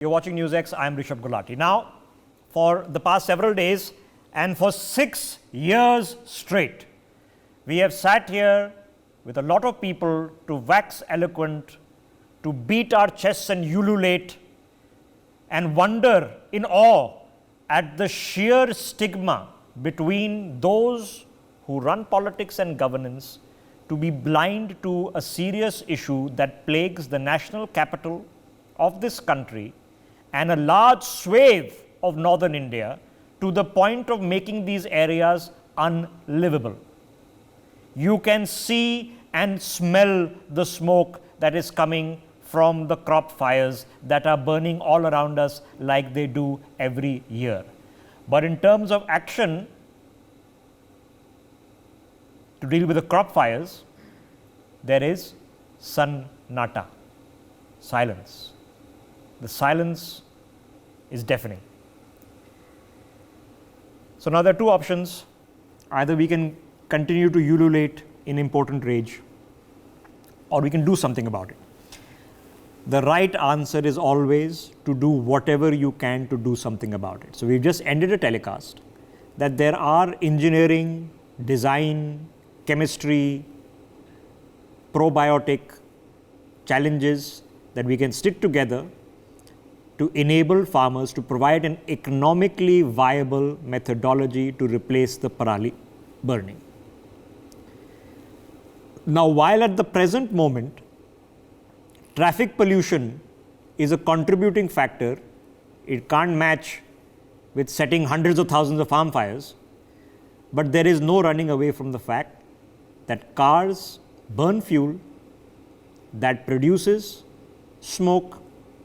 You're watching NewsX. I'm Rishabh Gulati. Now, for the past several days and for 6 years straight, we have sat here with a lot of people to wax eloquent, to beat our chests and ululate and wonder in awe at the sheer stigma between those who run politics and governance to be blind to a serious issue that plagues the national capital of this country and a large swathe of northern India, to the point of making these areas unlivable. You can see and smell the smoke that is coming from the crop fires that are burning all around us like they do every year. But in terms of action to deal with the crop fires, there is sannata, silence. The silence is deafening. So now there are two options. Either we can continue to ululate in impotent rage, or we can do something about it. The right answer is always to do whatever you can to do something about it. So we've just ended a telecast that there are engineering, design, chemistry, probiotic challenges that we can stick together to enable farmers to provide an economically viable methodology to replace the parali burning. Now, while at the present moment, traffic pollution is a contributing factor, it can't match with setting hundreds of thousands of farm fires, but there is no running away from the fact that cars burn fuel that produces smoke.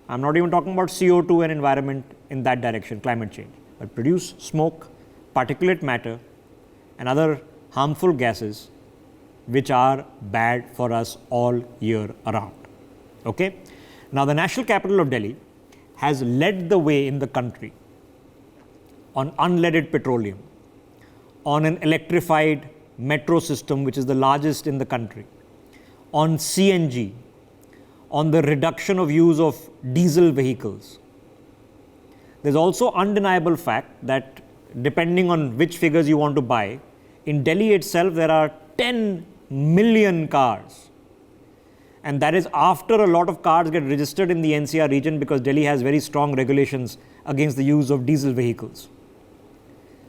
I'm not even talking about CO2 and environment in that direction, climate change, but produce smoke, particulate matter, and other harmful gases which are bad for us all year around. Okay? Now, the national capital of Delhi has led the way in the country on unleaded petroleum, on an electrified metro system which is the largest in the country, on CNG, on the reduction of use of diesel vehicles. There's also undeniable fact that depending on which figures you want to buy, in Delhi itself there are 10 million cars. And that is after a lot of cars get registered in the NCR region, because Delhi has very strong regulations against the use of diesel vehicles.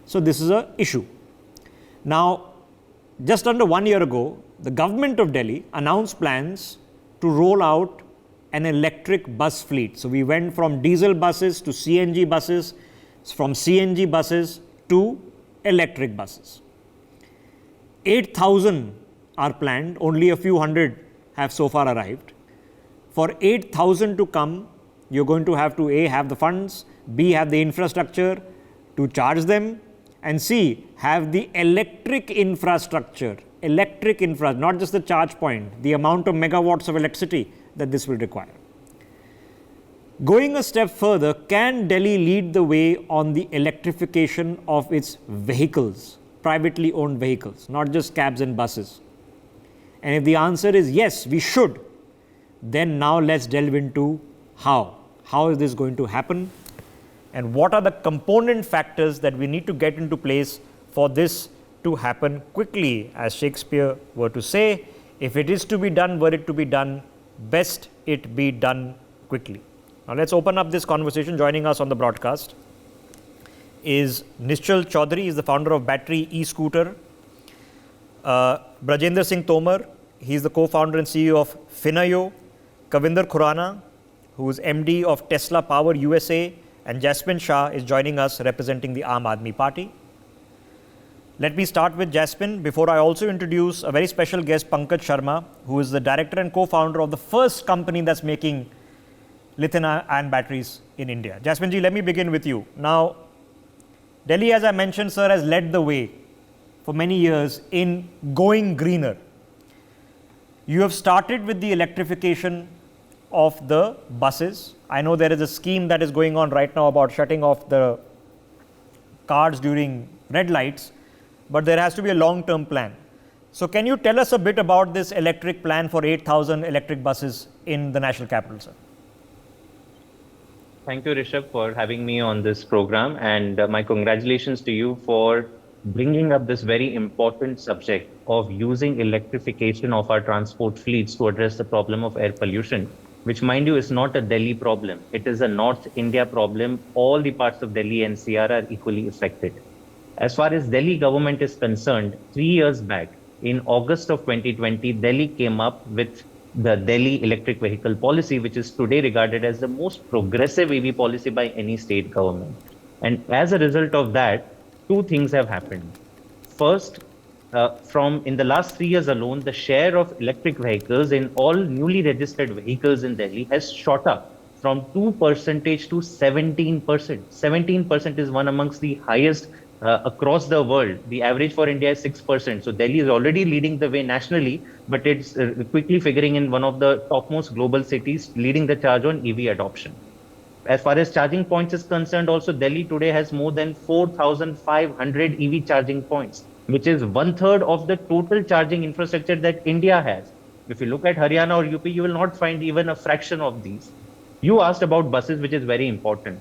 So this is an issue. Now, just under 1 year ago, the government of Delhi announced plans to roll out an electric bus fleet. So we went from diesel buses to CNG buses, from CNG buses to electric buses. 8,000 are planned, only a few hundred have so far arrived. For 8,000 to come, you're going to have to A, have the funds, B, have the infrastructure to charge them, and C, have the electric infrastructure, not just the charge point, the amount of megawatts of electricity that this will require. Going a step further, can Delhi lead the way on the electrification of its vehicles, privately owned vehicles, not just cabs and buses? And if the answer is yes, we should, then now let's delve into how. How is this going to happen? And what are the component factors that we need to get into place for this to happen quickly? As Shakespeare were to say, if it is to be done, were it to be done, best it be done quickly. Now let's open up this conversation. Joining us on the broadcast is Nischal Chaudhary, he is the founder of Battery E-Scooter. Brajendra Singh Tomar, he is the co-founder and CEO of Finayo. Kavinder Khurana, who is MD of Tesla Power USA, and Jasmine Shah is joining us representing the Aam Aadmi Party. Let me start with Jasmine before I also introduce a very special guest, Pankaj Sharma, who is the director and co-founder of the first company that's making lithium-ion batteries in India. Jasmine ji, let me begin with you. Now, Delhi, as I mentioned, sir, has led the way for many years in going greener. You have started with the electrification of the buses. I know there is a scheme that is going on right now about shutting off the cars during red lights, but there has to be a long-term plan. So can you tell us a bit about this electric plan for 8,000 electric buses in the national capital, sir? Thank you, Rishabh, for having me on this program. And my congratulations to you for bringing up this very important subject of using electrification of our transport fleets to address the problem of air pollution, which, mind you, is not a Delhi problem. It is a North India problem. All the parts of Delhi NCR are equally affected. As far as Delhi government is concerned, 3 years back, in August of 2020, Delhi came up with the Delhi electric vehicle policy, which is today regarded as the most progressive EV policy by any state government. And as a result of that, two things have happened. First, from in the last 3 years alone, the share of electric vehicles in all newly registered vehicles in Delhi has shot up from 2% to 17%. 17% is one amongst the highest across the world. The average for India is 6%. So Delhi is already leading the way nationally, but it's quickly figuring in one of the topmost global cities, leading the charge on EV adoption. As far as charging points is concerned, also Delhi today has more than 4,500 EV charging points, which is one-third of the total charging infrastructure that India has. If you look at Haryana or UP, you will not find even a fraction of these. You asked about buses, which is very important.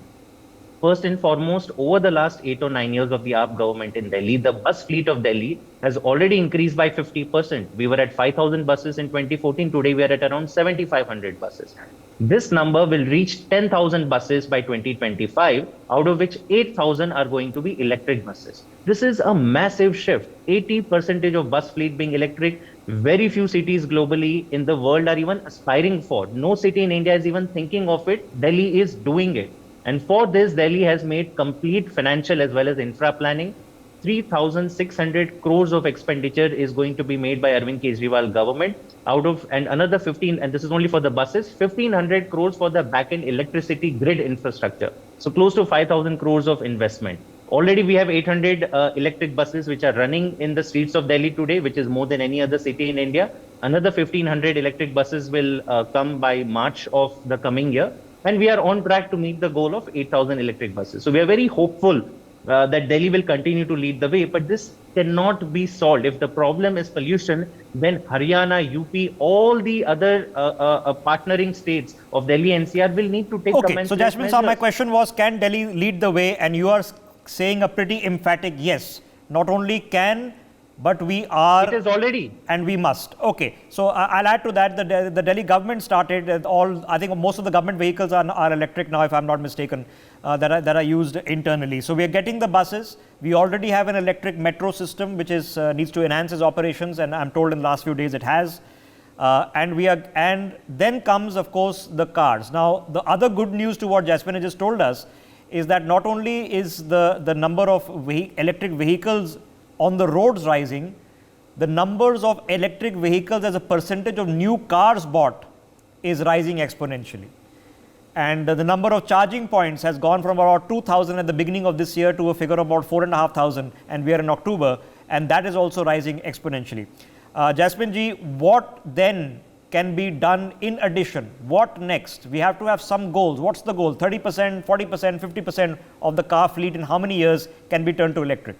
First and foremost, over the last 8 or 9 years of the AAP government in Delhi, the bus fleet of Delhi has already increased by 50%. We were at 5,000 buses in 2014. Today, we are at around 7,500 buses. This number will reach 10,000 buses by 2025, out of which 8,000 are going to be electric buses. This is a massive shift. 80% of bus fleet being electric. Very few cities globally in the world are even aspiring for. No city in India is even thinking of it. Delhi is doing it. And for this, Delhi has made complete financial as well as infra planning. 3,600 crores of expenditure is going to be made by Arvind Kejriwal government out of, and another 15, and this is only for the buses, 1,500 crores for the back-end electricity grid infrastructure. So close to 5,000 crores of investment. Already we have 800 electric buses which are running in the streets of Delhi today, which is more than any other city in India. Another 1,500 electric buses will come by March of the coming year. And we are on track to meet the goal of 8,000 electric buses. So we are very hopeful that Delhi will continue to lead the way, but this cannot be solved. If the problem is pollution, then Haryana, UP, all the other partnering states of Delhi NCR will need to take commensurate measures. So Jasmine Saab, my question was, can Delhi lead the way? And you are saying a pretty emphatic yes. Not only can, but we are. It is already. And we must. Okay. So I'll add to that. The Delhi government started I think most of the government vehicles are electric now, if I'm not mistaken, that are used internally. So we are getting the buses. We already have an electric metro system, which is needs to enhance its operations. And I'm told in the last few days it has. And then comes, of course, the cars. Now, the other good news to what Jasmine just told us is that not only is the number of electric vehicles on the roads rising, the numbers of electric vehicles as a percentage of new cars bought is rising exponentially. And the number of charging points has gone from about 2,000 at the beginning of this year to a figure of about 4,500, and we are in October, and that is also rising exponentially. Jasmine ji, what then can be done in addition? What next? We have to have some goals. What's the goal? 30%, 40%, 50% of the car fleet in how many years can be turned to electric?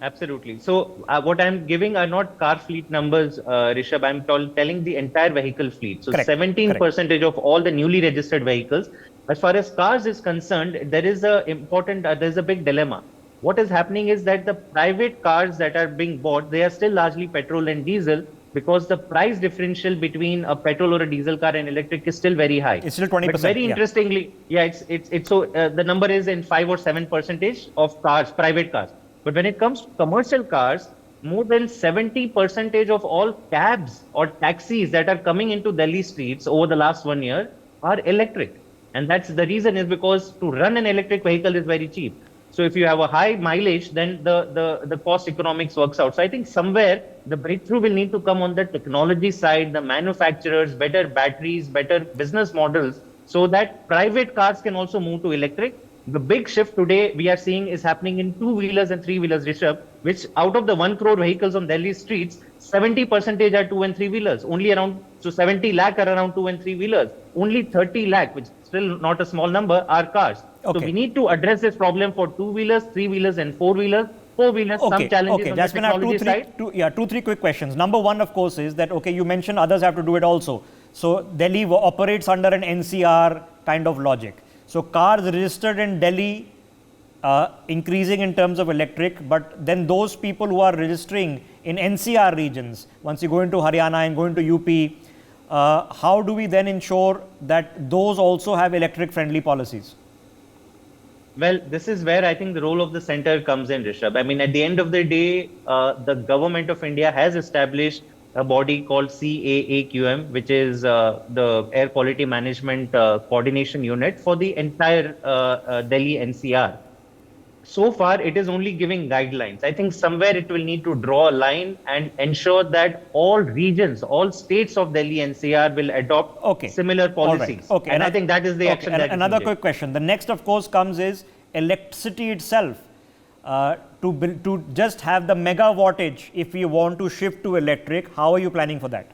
Absolutely. So what I'm giving are not car fleet numbers, Rishabh. I'm telling the entire vehicle fleet. So 17% of all the newly registered vehicles. As far as cars is concerned, there is there's a big dilemma. What is happening is that the private cars that are being bought, they are still largely petrol and diesel, because the price differential between a petrol or a diesel car and electric is still very high. It's still 20%. But very interestingly, it's so the number is in 5 or 7% of cars, private cars. But when it comes to commercial cars, more than 70% of all cabs or taxis that are coming into Delhi streets over the last 1 year are electric. And that's the reason is because to run an electric vehicle is very cheap. So if you have a high mileage, then the cost economics works out. So I think somewhere the breakthrough will need to come on the technology side, the manufacturers, better batteries, better business models, so that private cars can also move to electric. The big shift today we are seeing is happening in two-wheelers and three-wheelers, Rishabh, which out of the 1 crore vehicles on Delhi streets, 70% are two and three-wheelers. Only around, so 70 lakh are around two and three-wheelers. Only 30 lakh, which is still not a small number, are cars. Okay. So we need to address this problem for two-wheelers, three-wheelers and four-wheelers. Four-wheelers, some challenges on the technology side. Two, three quick questions. Number one, of course, is that, okay, you mentioned others have to do it also. So Delhi operates under an NCR kind of logic. So So cars registered in Delhi increasing in terms of electric, but then those people who are registering in NCR regions, once you go into Haryana and go into UP, how do we then ensure that those also have electric friendly policies? Well, this is where I think the role of the center comes in, Rishabh. I mean, at the end of the day, the government of India has established a body called CAAQM, which is the Air Quality Management Coordination Unit for the entire Delhi NCR. So far, it is only giving guidelines. I think somewhere it will need to draw a line and ensure that all regions, all states of Delhi NCR will adopt similar policies. Okay. And I think that is the action that another quick question. The next, of course, comes is electricity itself. To just have the mega wattage, if we want to shift to electric, how are you planning for that?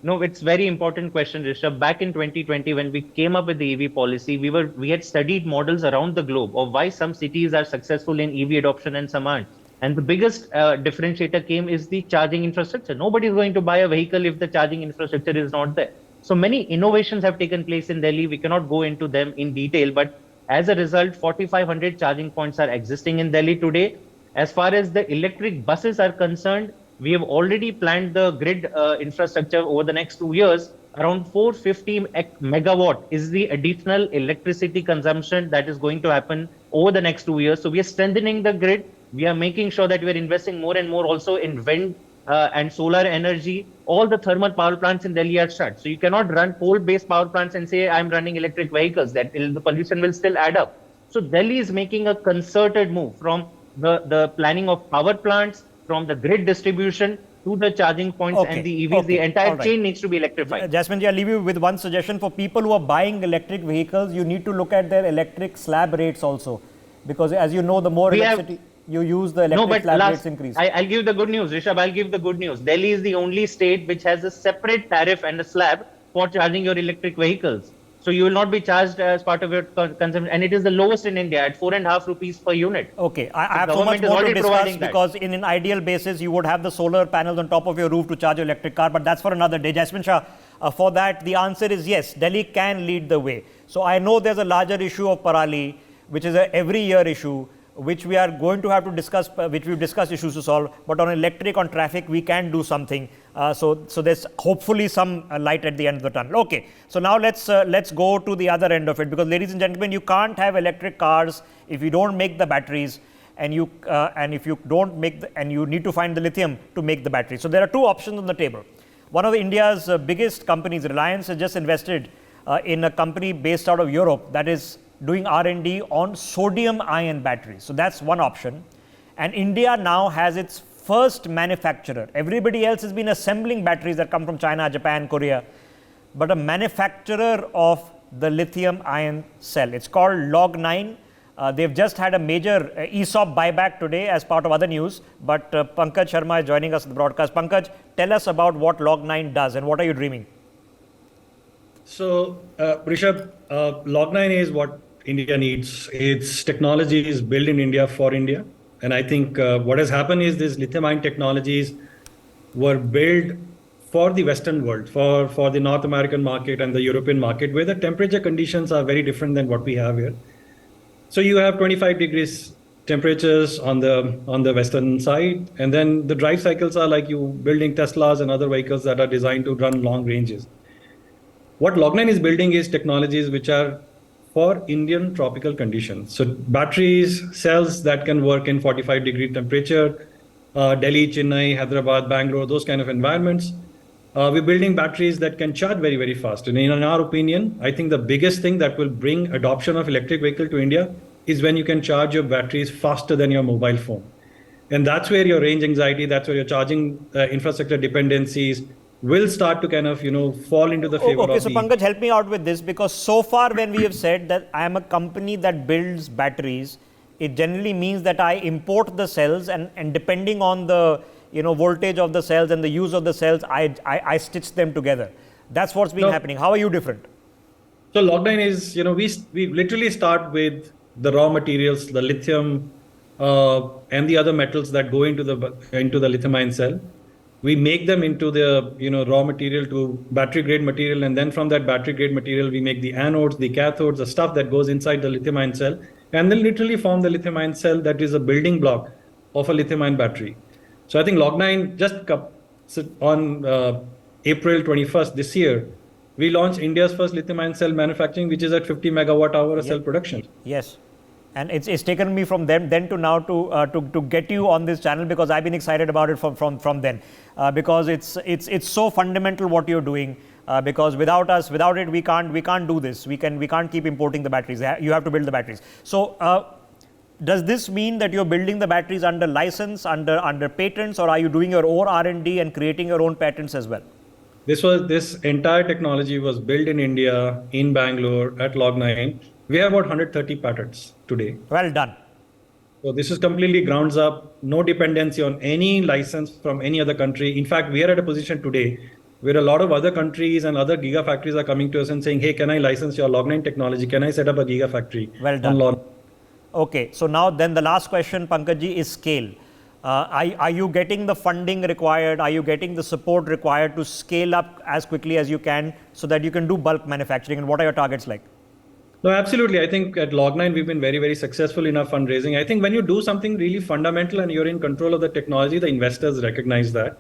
No, it's very important question, Rishabh. Back in 2020, when we came up with the EV policy, we had studied models around the globe of why some cities are successful in EV adoption and some aren't. And the biggest differentiator came is the charging infrastructure. Nobody is going to buy a vehicle if the charging infrastructure is not there. So many innovations have taken place in Delhi. We cannot go into them in detail, but as a result, 4,500 charging points are existing in Delhi today. As far as the electric buses are concerned, we have already planned the grid infrastructure over the next 2 years. Around 450 megawatt is the additional electricity consumption that is going to happen over the next 2 years. So we are strengthening the grid. We are making sure that we are investing more and more also in wind and solar energy. All the thermal power plants in Delhi are shut. So you cannot run coal-based power plants and say, I'm running electric vehicles. The pollution will still add up. So Delhi is making a concerted move from the planning of power plants, from the grid distribution to the charging points and the EVs. The entire chain needs to be electrified. Jasmine, I'll leave you with one suggestion. For people who are buying electric vehicles, you need to look at their electric slab rates also. Because as you know, the more electricity you use, the electric slab rates increase. I'll give the good news, Rishabh. I'll give the good news. Delhi is the only state which has a separate tariff and a slab for charging your electric vehicles. So you will not be charged as part of your consumption, and it is the lowest in India at 4.5 rupees per unit. Okay, I have so much more to discuss because in an ideal basis, you would have the solar panels on top of your roof to charge your electric car, but that's for another day. Jasmine Shah, for that, the answer is yes, Delhi can lead the way. So I know there's a larger issue of Parali, which is an every year issue, which we are going to have to discuss, which we've discussed issues to solve, but on electric, on traffic, we can do something. So there's hopefully some light at the end of the tunnel. Okay, so now let's go to the other end of it, because ladies and gentlemen, you can't have electric cars if you don't make the batteries, and if you don't make and you need to find the lithium to make the batteries. So there are two options on the table. One of India's biggest companies, Reliance, has just invested in a company based out of Europe that is doing R&D on sodium-ion batteries. So that's one option. And India now has its first manufacturer. Everybody else has been assembling batteries that come from China, Japan, Korea, but a manufacturer of the lithium-ion cell. It's called Log9. They've just had a major ESOP buyback today as part of other news, but Pankaj Sharma is joining us in the broadcast. Pankaj, tell us about what Log9 does and what are you dreaming? So, Rishabh, Log9 is what India needs. Its technology is built in India for India. And I think what has happened is these lithium-ion technologies were built for the Western world, for the North American market and the European market, where the temperature conditions are very different than what we have here. So you have 25 degrees temperatures on the Western side. And then the drive cycles are like you building Teslas and other vehicles that are designed to run long ranges. What Log9 is building is technologies which are for Indian tropical conditions. So batteries, cells that can work in 45-degree temperature, Delhi, Chennai, Hyderabad, Bangalore, those kind of environments. We're building batteries that can charge very, very fast. And in our opinion, I think the biggest thing that will bring adoption of electric vehicle to India is when you can charge your batteries faster than your mobile phone. And that's where your range anxiety, that's where your charging infrastructure dependencies will start to kind of, fall into the favor of so Pankaj, help me out with this, because so far when we have said that I am a company that builds batteries, it generally means that I import the cells and depending on the voltage of the cells and the use of the cells, I stitch them together. That's what's been happening. How are you different? So Log9 is, we literally start with the raw materials, the lithium and the other metals that go into the lithium-ion cell. We make them into the raw material to battery grade material, and then from that battery grade material we make the anodes, the cathodes, the stuff that goes inside the lithium ion cell, and then literally form the lithium ion cell that is a building block of a lithium ion battery. So I think Log9 just on April 21st this year, we launched India's first lithium ion cell manufacturing, which is at 50 megawatt hour cell production. Yes. And it's taken me from then to now to get you on this channel, because I've been excited about it from then, because it's so fundamental what you're doing, because without it we can't do this. We can't keep importing the batteries. You have to build the batteries. So does this mean that you're building the batteries under license, under patents, or are you doing your own R&D and creating your own patents as well? This entire technology was built in India, in Bangalore, at Log9. We have about 130 patents today. Well done. So this is completely grounds up, no dependency on any license from any other country. In fact, we are at a position today where a lot of other countries and other gigafactories are coming to us and saying, hey, can I license your Log9 technology? Can I set up a gigafactory? Well done. Okay, so now then the last question, Pankajji, is scale. Are you getting the funding required? Are you getting the support required to scale up as quickly as you can so that you can do bulk manufacturing? And what are your targets like? No, absolutely. I think at Log9, we've been very, very successful in our fundraising. I think when you do something really fundamental and you're in control of the technology, the investors recognize that.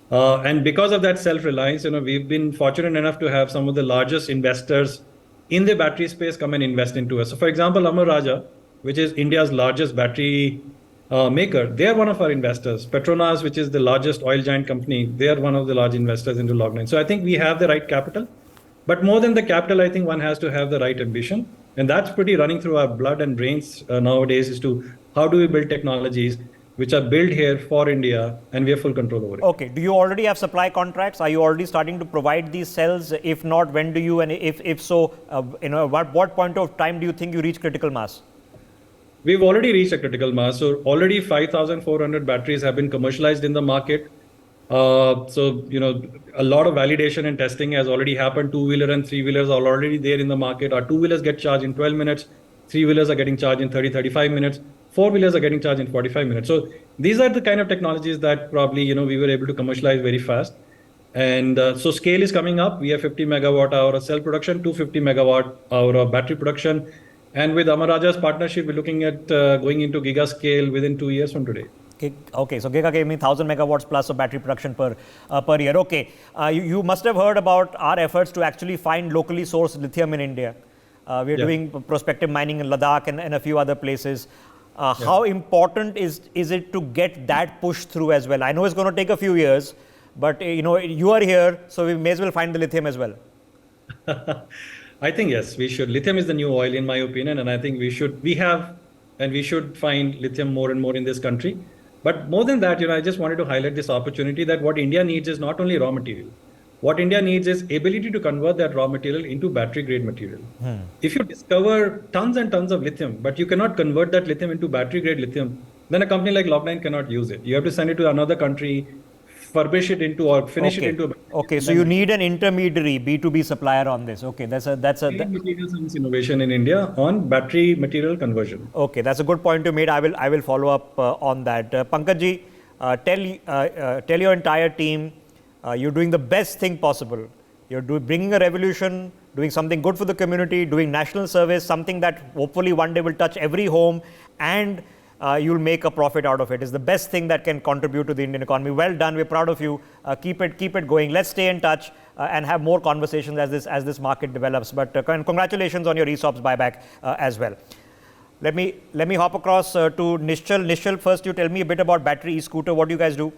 And because of that self-reliance, we've been fortunate enough to have some of the largest investors in the battery space come and invest into us. So for example, Amar Raja, which is India's largest battery maker, they are one of our investors. Petronas, which is the largest oil giant company, they are one of the large investors into Log9. So I think we have the right capital. But more than the capital, I think one has to have the right ambition. And that's pretty running through our blood and brains nowadays, is to how do we build technologies which are built here for India, and we have full control over it. Okay. Do you already have supply contracts? Are you already starting to provide these cells? If not, when do you? And if so, what point of time do you think you reach critical mass? We've already reached a critical mass. So already 5,400 batteries have been commercialized in the market. So, a lot of validation and testing has already happened. Two-wheeler and three-wheelers are already there in the market. Our two-wheelers get charged in 12 minutes. Three-wheelers are getting charged in 35 minutes. Four-wheelers are getting charged in 45 minutes. So these are the kind of technologies that probably, we were able to commercialize very fast. And so scale is coming up. We have 50 megawatt hour of cell production, 250 megawatt hour of battery production. And with Amar Raja's partnership, we're looking at going into giga scale within 2 years from today. Okay, so giga gave me 1,000 megawatts plus of battery production per year. Okay, you must have heard about our efforts to actually find locally sourced lithium in India. We're doing prospective mining in Ladakh and a few other places. How important is it to get that push through as well? I know it's going to take a few years, but you are here, so we may as well find the lithium as well. I think yes, we should. Lithium is the new oil, in my opinion, and I think we should find lithium more and more in this country. But more than that, I just wanted to highlight this opportunity that what India needs is not only raw material. What India needs is ability to convert that raw material into battery grade material. If you discover tons and tons of lithium, but you cannot convert that lithium into battery grade lithium, then a company like Log9 cannot use it. You have to send it to another country, furbish it into or finish it into. Okay, so you need an intermediary B2B supplier on this. Okay, that's a material science innovation in India on battery material conversion. Okay, that's a good point you made. I will follow up on that. Pankajji, tell your entire team you're doing the best thing possible. You're bringing a revolution, doing something good for the community, doing national service, something that hopefully one day will touch every home, and you'll make a profit out of it. It's the best thing that can contribute to the Indian economy. Well done. We're proud of you. Keep it going. Let's stay in touch and have more conversations as this market develops. But congratulations on your ESOPs buyback as well. Let me hop across to Nishchal. Nishchal, first you tell me a bit about battery e-scooter. What do you guys do?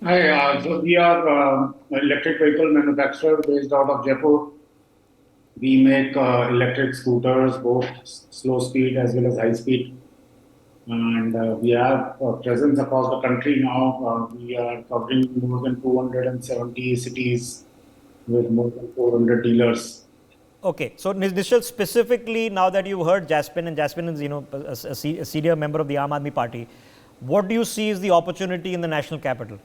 Hi, so we are an electric vehicle manufacturer based out of Jaipur. We make electric scooters, both slow speed as well as high speed. And we have a presence across the country now. We are covering more than 270 cities with more than 400 dealers. Okay, so Nishchal, specifically now that you've heard Jaspin, and Jaspin is a senior member of the Aam Aadmi Party, what do you see is the opportunity in the national capital?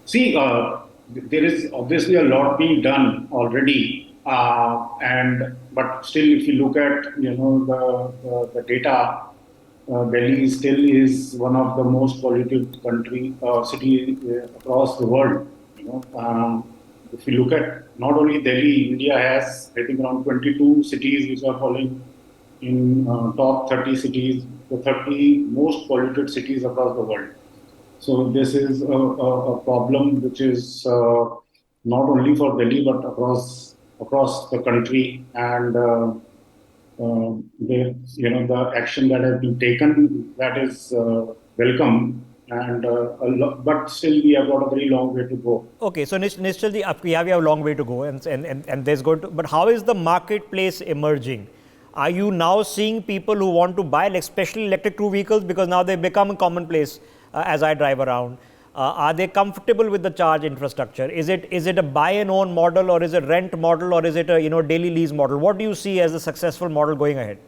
See, there is obviously a lot being done already, but still, if you look at the data, Delhi still is one of the most polluted city across the world. If you look at not only Delhi, India has I think around 22 cities which are falling in top 30 cities, the 30 most polluted cities across the world. So this is a problem which is not only for Delhi but across the country, and the action that has been taken, that is welcome, and but still we have got a very long way to go. Okay, so Nishchalji, we have a long way to go, and there's going to. But how is the marketplace emerging? Are you now seeing people who want to buy, especially electric two vehicles, because now they become a commonplace as I drive around? Are they comfortable with the charge infrastructure? Is it a buy and own model, or is it rent model, or is it a daily lease model? What do you see as a successful model going ahead?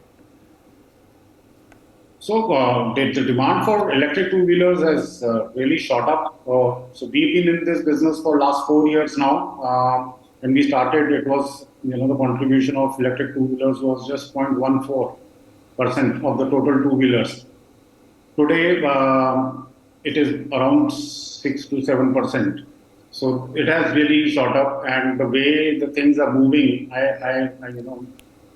So the demand for electric two wheelers has really shot up. So we've been in this business for last 4 years now. When we started, it was the contribution of electric two wheelers was just 0.14% of the total two wheelers. Today, it is around 6 to 7%. So it has really shot up, and the way the things are moving,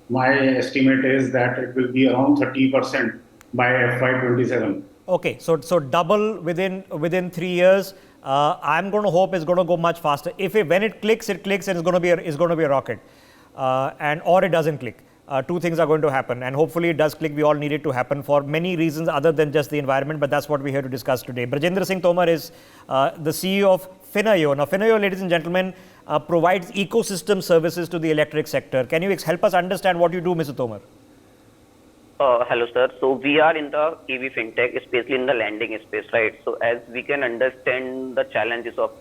my estimate is that it will be around 30% by FY27. Okay, so double within 3 years. I'm going to hope it's going to go much faster. When it clicks, and it's going to be a rocket, or it doesn't click. Two things are going to happen, and hopefully it does click. We all need it to happen for many reasons other than just the environment, but that's what we're here to discuss today. Brajendra Singh Tomar is the CEO of Finayo. Now, Finayo, ladies and gentlemen, provides ecosystem services to the electric sector. Can you help us understand what you do, Mr. Tomar? Hello, sir. So we are in the EV fintech, especially in the lending space, right? So as we can understand the challenges of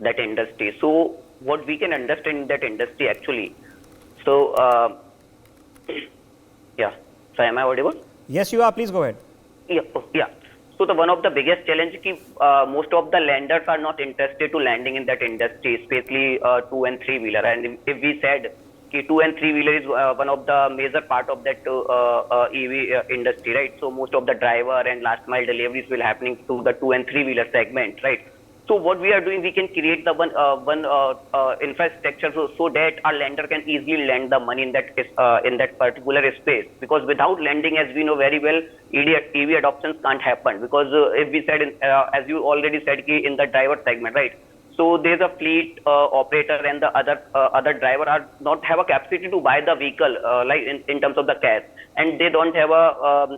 that industry. So what we can understand in that industry actually. So yeah. So am I audible? Yes, you are. Please go ahead. Yeah. So one of the biggest challenges is most of the lenders are not interested to lending in that industry, especially two and three wheeler. And if we said two and three wheeler is one of the major part of that EV industry, right? So most of the driver and last mile deliveries will happening to the two and three wheeler segment, right? So what we are doing, we can create the one infrastructure so that our lender can easily lend the money in that particular space. Because without lending, as we know very well, EV adoptions can't happen. Because if we said, as you already said, in the driver segment, right? So there's a fleet operator and the other driver are not have a capacity to buy the vehicle like in terms of the cash, and they don't have a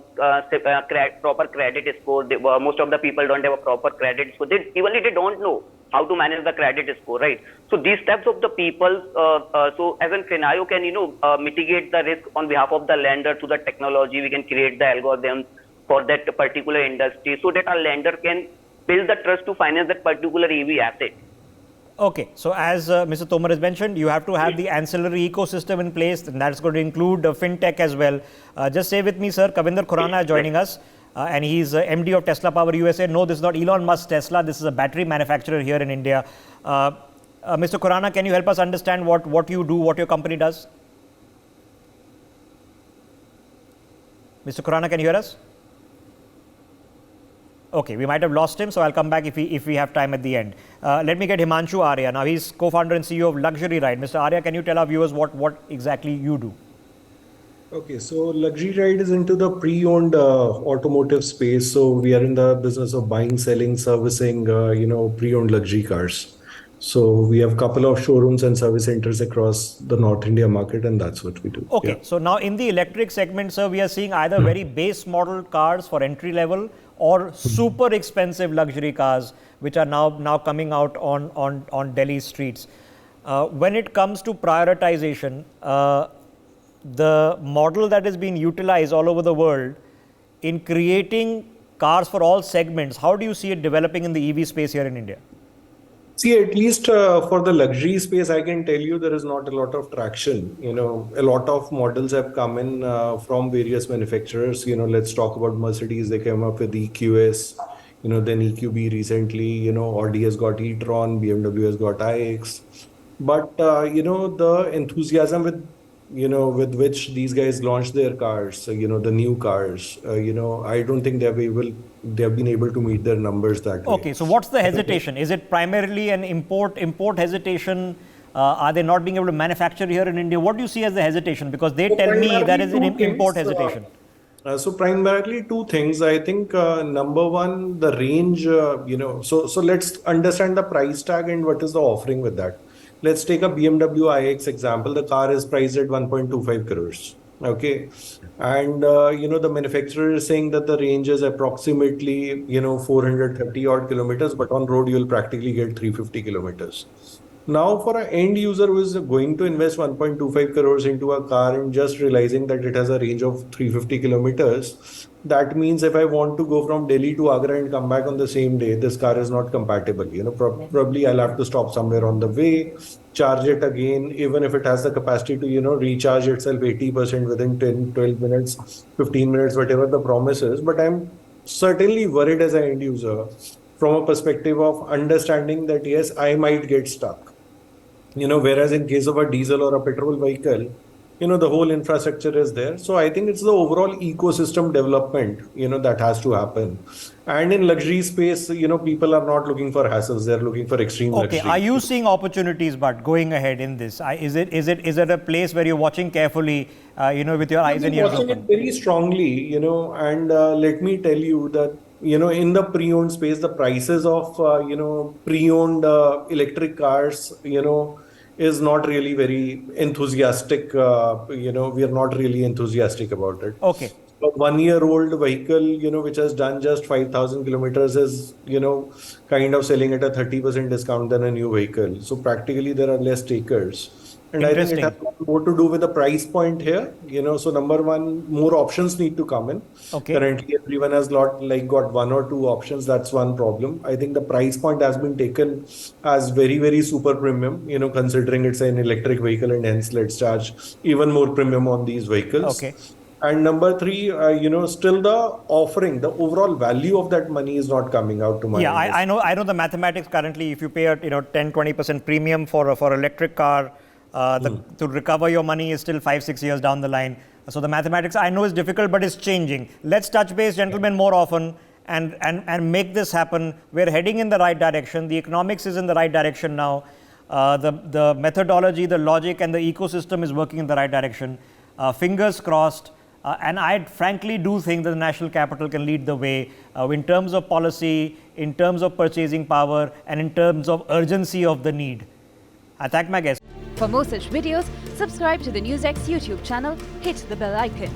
proper credit score. Most of the people don't have a proper credit score. They don't know how to manage the credit score, right? So these types of the people, so as an Finayo can mitigate the risk on behalf of the lender through the technology. We can create the algorithms for that particular industry so that our lender can build the trust to finance that particular EV asset. Okay, so as Mr. Tomar has mentioned, you have to have the ancillary ecosystem in place, and that's going to include fintech as well. Just stay with me, sir. Kavinder Khurana is joining us, and he's MD of Tesla Power USA. No, this is not Elon Musk's Tesla. This is a battery manufacturer here in India. Mr. Khurana, can you help us understand what you do, what your company does? Mr. Khurana, can you hear us? Okay, we might have lost him, so I'll come back if we have time at the end. Let me get Himanshu Arya. Now, he's co-founder and CEO of Luxury Ride. Mr. Arya, can you tell our viewers what exactly you do? Okay, so Luxury Ride is into the pre-owned automotive space. So we are in the business of buying, selling, servicing, pre-owned luxury cars. So we have a couple of showrooms and service centers across the North India market, and that's what we do. Okay, so now in the electric segment, sir, we are seeing either very base model cars for entry level or super expensive luxury cars, which are now coming out on Delhi streets. When it comes to prioritization, the model that is being utilized all over the world in creating cars for all segments, how do you see it developing in the EV space here in India? See, at least for the luxury space, I can tell you there is not a lot of traction. A lot of models have come in from various manufacturers. Let's talk about Mercedes. They came up with EQS, then EQB recently. Audi has got e-tron, BMW has got iX. But the enthusiasm with with which these guys launched their cars, the new cars, I don't think they've been able to meet their numbers that way. Okay, so what's the hesitation? Is it primarily an import hesitation? Are they not being able to manufacture here in India? What do you see as the hesitation? Because they tell me that is an import hesitation. So primarily two things. I think number one, the range. So let's understand the price tag and what is the offering with that. Let's take a BMW iX example. The car is priced at 1.25 crores. Okay, and the manufacturer is saying that the range is approximately 430 odd kilometers, but on road you'll practically get 350 kilometers. Now, for an end user who is going to invest 1.25 crores into a car and just realizing that it has a range of 350 kilometers, that means if I want to go from Delhi to Agra and come back on the same day, this car is not compatible. Probably I'll have to stop somewhere on the way, charge it again, even if it has the capacity to, recharge itself 80% within 10, 12 minutes, 15 minutes, whatever the promise is. But I'm certainly worried as an end user from a perspective of understanding that, yes, I might get stuck. Whereas in case of a diesel or a petrol vehicle, the whole infrastructure is there. So I think it's the overall ecosystem development, that has to happen. And in luxury space, people are not looking for hassles. They're looking for extreme luxury. Okay, are you seeing opportunities, but going ahead in this? Is it a place where you're watching carefully, with your eyes and ears open? It very strongly, and let me tell you that, in the pre-owned space, the prices of, pre-owned electric cars, is not really very enthusiastic. We are not really enthusiastic about it. Okay. A 1-year-old vehicle, which has done just 5,000 kilometers is, kind of selling at a 30% discount than a new vehicle. So practically there are less takers. And I think it has more to do with the price point here. So number one, more options need to come in. Okay. Currently, everyone has got one or two options. That's one problem. I think the price point has been taken as very, very super premium, considering it's an electric vehicle, and hence let's charge even more premium on these vehicles. Okay. And number three, still the offering, the overall value of that money is not coming out to my understanding. I know the mathematics currently. If you pay a 10-20% premium for electric car, to recover your money is still 5-6 years down the line. So the mathematics I know is difficult, but it's changing. Let's touch base, gentlemen, more often and make this happen. We're heading in the right direction. The economics is in the right direction now. The methodology, the logic, and the ecosystem is working in the right direction. Fingers crossed. And I frankly do think that the national capital can lead the way in terms of policy, in terms of purchasing power, and in terms of urgency of the need. I thank my guests. For more such videos, subscribe to the NewsX YouTube channel, hit the bell icon.